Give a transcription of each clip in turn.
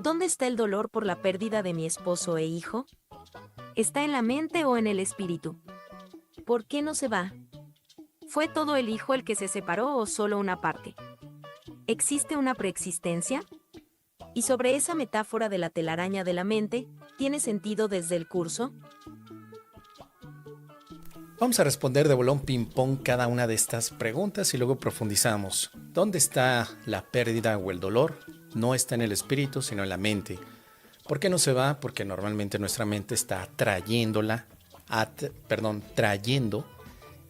¿Dónde está el dolor por la pérdida de mi esposo e hijo? ¿Está en la mente o en el espíritu? ¿Por qué no se va? ¿Fue todo el hijo el que se separó o solo una parte? ¿Existe una preexistencia? Y sobre esa metáfora de la telaraña de la mente, ¿tiene sentido desde el curso? Vamos a responder de bolón ping-pong cada una de estas preguntas y luego profundizamos. ¿Dónde está la pérdida o el dolor? No está en el espíritu, sino en la mente. ¿Por qué no se va? Porque normalmente nuestra mente está trayendo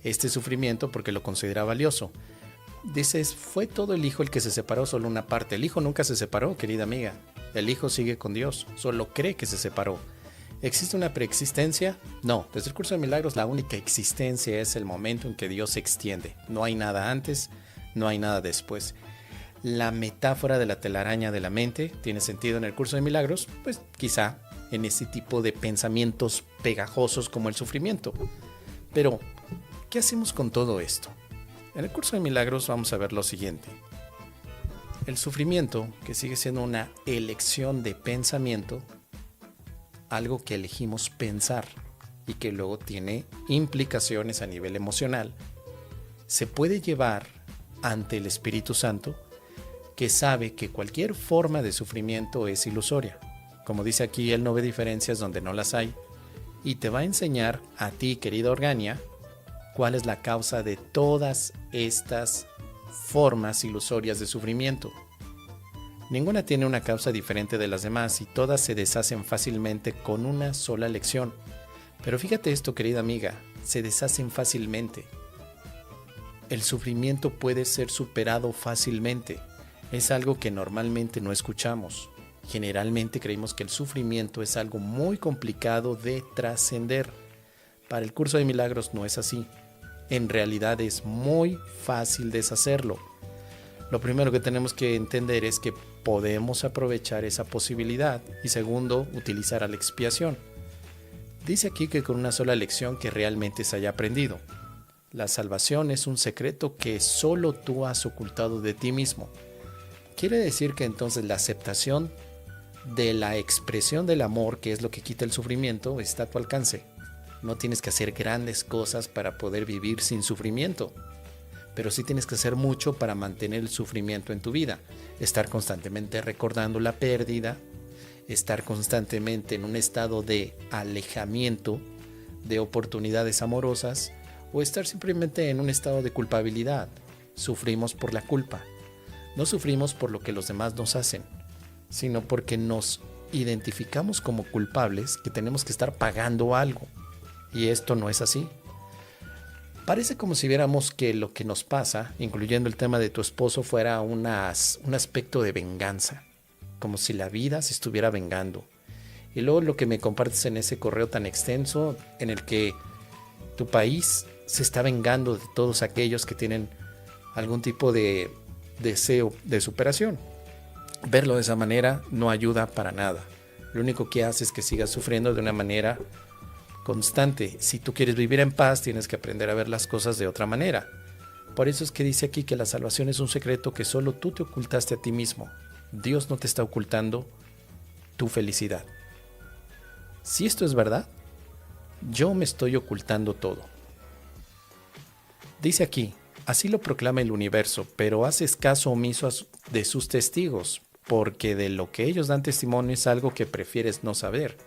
este sufrimiento porque lo considera valioso. Dices, fue todo el hijo el que se separó, solo una parte. El hijo nunca se separó, querida amiga. El hijo sigue con Dios, solo cree que se separó. ¿Existe una preexistencia? No, desde el curso de milagros la única existencia es el momento en que Dios se extiende. No hay nada antes, no hay nada después. La metáfora de la telaraña de la mente tiene sentido en el curso de milagros, pues quizá en ese tipo de pensamientos pegajosos como el sufrimiento. Pero, ¿qué hacemos con todo esto? En el curso de milagros vamos a ver lo siguiente. El sufrimiento, que sigue siendo una elección de pensamiento, algo que elegimos pensar y que luego tiene implicaciones a nivel emocional, se puede llevar ante el Espíritu Santo, que sabe que cualquier forma de sufrimiento es ilusoria. Como dice aquí, Él no ve diferencias donde no las hay, y te va a enseñar a ti, querida Organia, cuál es la causa de todas estas formas ilusorias de sufrimiento. Ninguna tiene una causa diferente de las demás y todas se deshacen fácilmente con una sola lección. Pero fíjate esto, querida amiga, se deshacen fácilmente. El sufrimiento puede ser superado fácilmente. Es algo que normalmente no escuchamos. Generalmente creemos que el sufrimiento es algo muy complicado de trascender. Para el curso de milagros no es así. En realidad es muy fácil deshacerlo. Lo primero que tenemos que entender es que podemos aprovechar esa posibilidad y segundo, utilizar a la expiación. Dice aquí que con una sola lección que realmente se haya aprendido. La salvación es un secreto que solo tú has ocultado de ti mismo. Quiere decir que entonces la aceptación de la expresión del amor, que es lo que quita el sufrimiento, está a tu alcance. No tienes que hacer grandes cosas para poder vivir sin sufrimiento. Pero sí tienes que hacer mucho para mantener el sufrimiento en tu vida. Estar constantemente recordando la pérdida, estar constantemente en un estado de alejamiento de oportunidades amorosas o estar simplemente en un estado de culpabilidad. Sufrimos por la culpa. No sufrimos por lo que los demás nos hacen, sino porque nos identificamos como culpables que tenemos que estar pagando algo. Y esto no es así. Parece como si viéramos que lo que nos pasa, incluyendo el tema de tu esposo, fuera un aspecto de venganza, como si la vida se estuviera vengando. Y luego lo que me compartes en ese correo tan extenso, en el que tu país se está vengando de todos aquellos que tienen algún tipo de deseo de superación. Verlo de esa manera no ayuda para nada. Lo único que hace es que sigas sufriendo de una manera constante. Si tú quieres vivir en paz, tienes que aprender a ver las cosas de otra manera. Por eso es que dice aquí que la salvación es un secreto que solo tú te ocultaste a ti mismo. Dios no te está ocultando tu felicidad. Si esto es verdad, yo me estoy ocultando todo. Dice aquí, así lo proclama el universo, pero haces caso omiso de sus testigos, porque de lo que ellos dan testimonio es algo que prefieres no saber.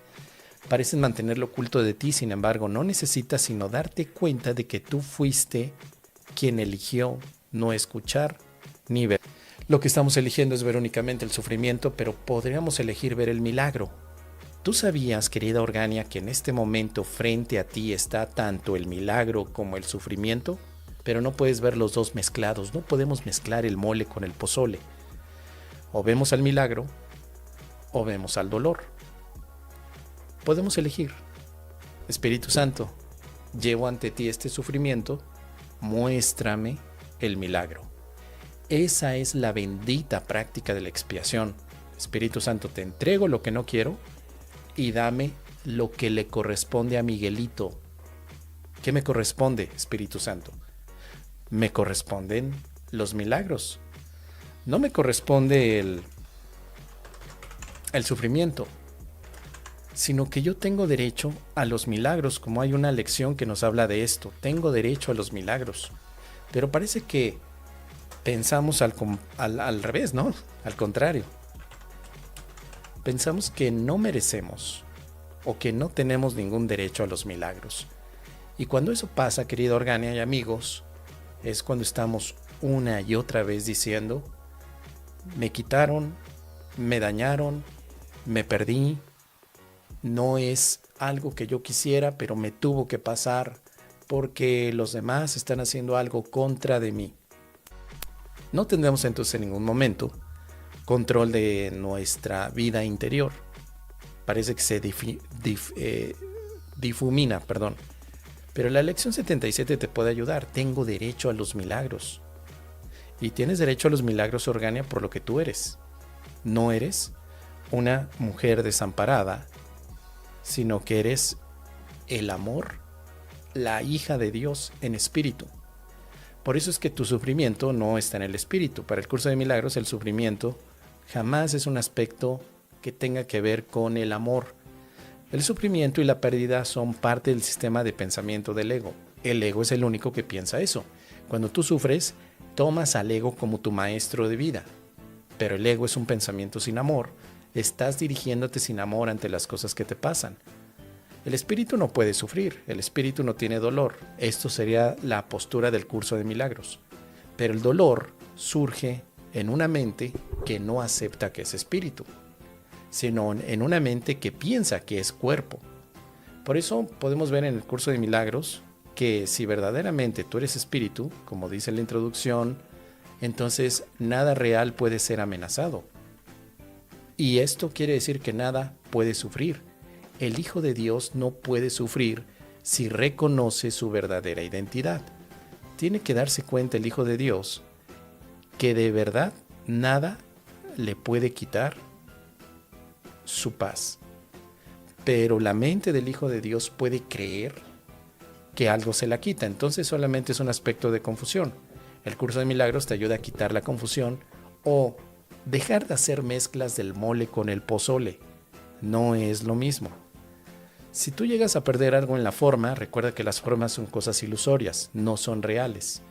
Pareces mantenerlo oculto de ti, sin embargo, no necesitas sino darte cuenta de que tú fuiste quien eligió no escuchar ni ver. Lo que estamos eligiendo es ver únicamente el sufrimiento, pero podríamos elegir ver el milagro. ¿Tú sabías, querida Organia, que en este momento frente a ti está tanto el milagro como el sufrimiento? Pero no puedes ver los dos mezclados, no podemos mezclar el mole con el pozole. O vemos al milagro o vemos al dolor. Podemos elegir. Espíritu Santo, llevo ante ti este sufrimiento, muéstrame el milagro. Esa es la bendita práctica de la expiación. Espíritu Santo, te entrego lo que no quiero y dame lo que le corresponde a Miguelito. ¿Qué me corresponde, Espíritu Santo? Me corresponden los milagros. No me corresponde el sufrimiento, sino que yo tengo derecho a los milagros, como hay una lección que nos habla de esto. Tengo derecho a los milagros. Pero parece que pensamos al revés, ¿no? Al contrario. Pensamos que no merecemos o que no tenemos ningún derecho a los milagros. Y cuando eso pasa, querida Organia y amigos, es cuando estamos una y otra vez diciendo: me quitaron, me dañaron, me perdí, no es algo que yo quisiera, pero me tuvo que pasar porque los demás están haciendo algo contra de mí. No tendremos entonces en ningún momento control de nuestra vida interior. Parece que se difumina, perdón. Pero la lección 77 te puede ayudar. Tengo derecho a los milagros. Y tienes derecho a los milagros, Organia, por lo que tú eres. No eres una mujer desamparada, sino que eres el amor, la hija de Dios en espíritu. Por eso es que tu sufrimiento no está en el espíritu. Para el curso de milagros, el sufrimiento jamás es un aspecto que tenga que ver con el amor. El sufrimiento y la pérdida son parte del sistema de pensamiento del ego. El ego es el único que piensa eso. Cuando tú sufres, tomas al ego como tu maestro de vida. Pero el ego es un pensamiento sin amor. Estás dirigiéndote sin amor ante las cosas que te pasan. El espíritu no puede sufrir, el espíritu no tiene dolor. Esto sería la postura del curso de milagros. Pero el dolor surge en una mente que no acepta que es espíritu, sino en una mente que piensa que es cuerpo. Por eso podemos ver en el curso de milagros que si verdaderamente tú eres espíritu, como dice la introducción, entonces nada real puede ser amenazado. Y esto quiere decir que nada puede sufrir. El Hijo de Dios no puede sufrir si reconoce su verdadera identidad. Tiene que darse cuenta el Hijo de Dios que de verdad nada le puede quitar su paz. Pero la mente del Hijo de Dios puede creer que algo se la quita. Entonces solamente es un aspecto de confusión. El curso de milagros te ayuda a quitar la confusión o dejar de hacer mezclas del mole con el pozole. No es lo mismo. Si tú llegas a perder algo en la forma, recuerda que las formas son cosas ilusorias, no son reales.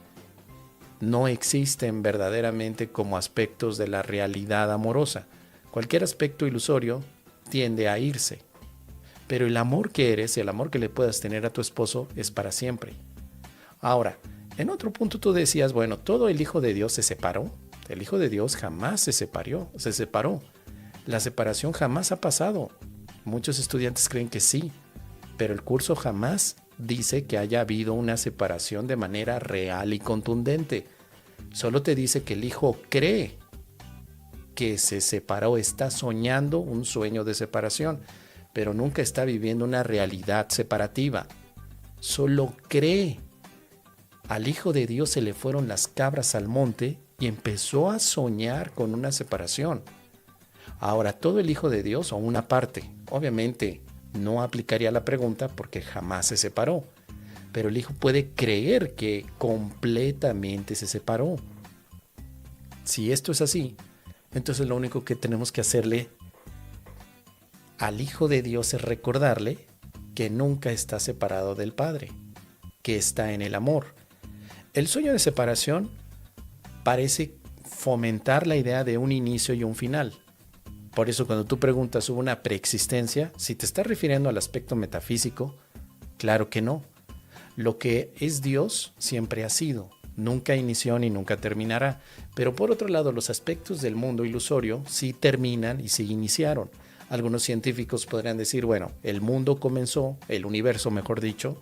No existen verdaderamente como aspectos de la realidad amorosa. Cualquier aspecto ilusorio tiende a irse. Pero el amor que eres y el amor que le puedas tener a tu esposo es para siempre. Ahora, en otro punto tú decías, bueno, ¿todo el Hijo de Dios se separó? El Hijo de Dios jamás se separó. La separación jamás ha pasado. Muchos estudiantes creen que sí, pero el curso jamás dice que haya habido una separación de manera real y contundente. Solo te dice que el Hijo cree que se separó, está soñando un sueño de separación, pero nunca está viviendo una realidad separativa. Solo cree. Al Hijo de Dios se le fueron las cabras al monte y empezó a soñar con una separación. Ahora, todo el Hijo de Dios o una parte, obviamente no aplicaría la pregunta porque jamás se separó, pero el Hijo puede creer que completamente se separó. Si esto es así, entonces lo único que tenemos que hacerle al Hijo de Dios es recordarle que nunca está separado del Padre, que está en el amor. El sueño de separación parece fomentar la idea de un inicio y un final. Por eso cuando tú preguntas ¿hubo una preexistencia? Si te estás refiriendo al aspecto metafísico, claro que no. Lo que es Dios siempre ha sido, nunca inició ni nunca terminará. Pero por otro lado, los aspectos del mundo ilusorio sí terminan y sí iniciaron. Algunos científicos podrían decir, bueno, el mundo comenzó, el universo mejor dicho,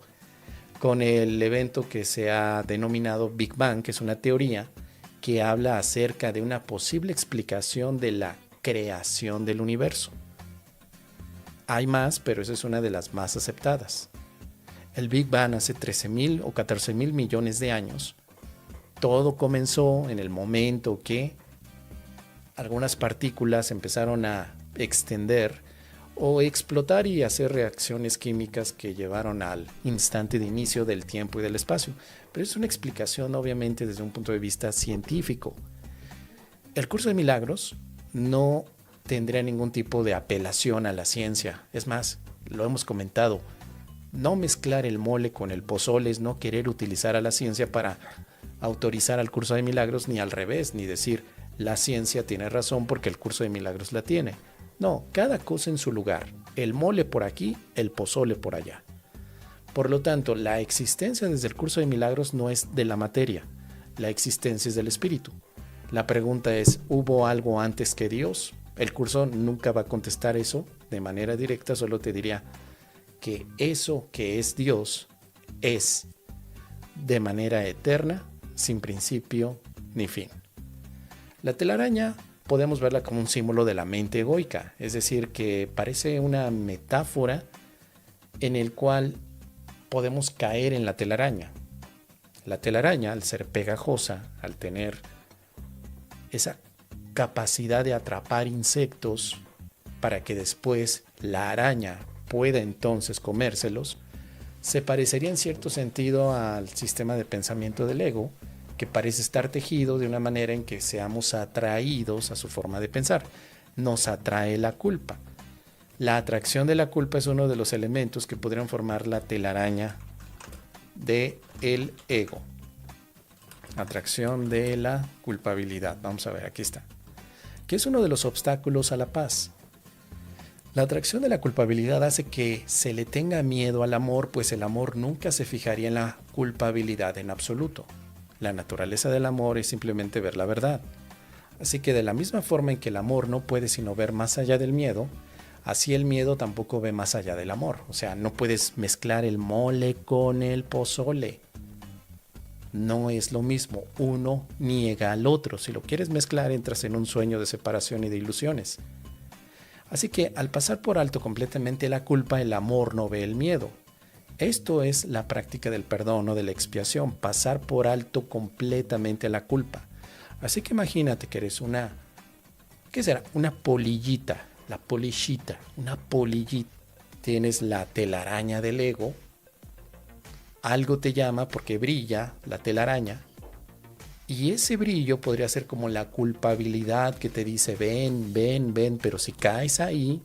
con el evento que se ha denominado Big Bang, que es una teoría que habla acerca de una posible explicación de la creación del universo. Hay más, pero esa es una de las más aceptadas. El Big Bang hace 13.000 o 14.000 millones de años. Todo comenzó en el momento que algunas partículas empezaron a extender o explotar y hacer reacciones químicas que llevaron al instante de inicio del tiempo y del espacio. Pero es una explicación obviamente desde un punto de vista científico. El curso de milagros no tendría ningún tipo de apelación a la ciencia. Es más, lo hemos comentado, no mezclar el mole con el pozole es no querer utilizar a la ciencia para autorizar al curso de milagros, ni al revés, ni decir la ciencia tiene razón porque el curso de milagros la tiene. No, cada cosa en su lugar. El mole por aquí, el pozole por allá. Por lo tanto, la existencia desde el curso de milagros no es de la materia, la existencia es del espíritu. La pregunta es, ¿hubo algo antes que Dios? El curso nunca va a contestar eso de manera directa, solo te diría que eso que es Dios es de manera eterna, sin principio ni fin. La telaraña podemos verla como un símbolo de la mente egoica, es decir, que parece una metáfora en el cual podemos caer en la telaraña. La telaraña, al ser pegajosa, al tener esa capacidad de atrapar insectos para que después la araña pueda entonces comérselos, se parecería en cierto sentido al sistema de pensamiento del ego, que parece estar tejido de una manera en que seamos atraídos a su forma de pensar. Nos atrae la culpa. La atracción de la culpa es uno de los elementos que podrían formar la telaraña del ego. Atracción de la culpabilidad. Vamos a ver, aquí está. Que es uno de los obstáculos a la paz. La atracción de la culpabilidad hace que se le tenga miedo al amor, pues el amor nunca se fijaría en la culpabilidad en absoluto. La naturaleza del amor es simplemente ver la verdad. Así que de la misma forma en que el amor no puede sino ver más allá del miedo, así el miedo tampoco ve más allá del amor. O sea, no puedes mezclar el mole con el pozole. No es lo mismo. Uno niega al otro. Si lo quieres mezclar, entras en un sueño de separación y de ilusiones. Así que al pasar por alto completamente la culpa, el amor no ve el miedo. Esto es la práctica del perdón o de la expiación, pasar por alto completamente la culpa. Así que imagínate que eres ¿qué será? Una polillita, la polillita, una polillita. Tienes la telaraña del ego, algo te llama porque brilla la telaraña, y ese brillo podría ser como la culpabilidad que te dice ven, ven, ven, pero si caes ahí,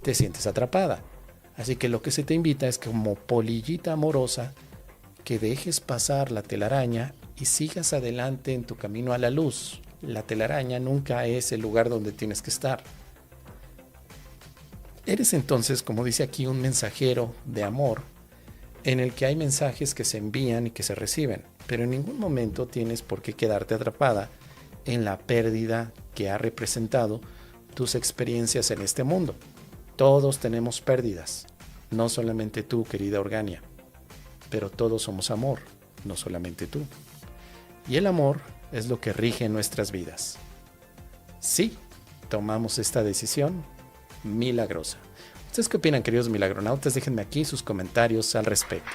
te sientes atrapada. Así que lo que se te invita es como polillita amorosa que dejes pasar la telaraña y sigas adelante en tu camino a la luz. La telaraña nunca es el lugar donde tienes que estar. Eres entonces, como dice aquí, un mensajero de amor en el que hay mensajes que se envían y que se reciben, pero en ningún momento tienes por qué quedarte atrapada en la pérdida que ha representado tus experiencias en este mundo. Todos tenemos pérdidas, no solamente tú, querida Organia, pero todos somos amor, no solamente tú. Y el amor es lo que rige nuestras vidas. Sí, tomamos esta decisión milagrosa. ¿Ustedes qué opinan, queridos milagronautas? Déjenme aquí sus comentarios al respecto.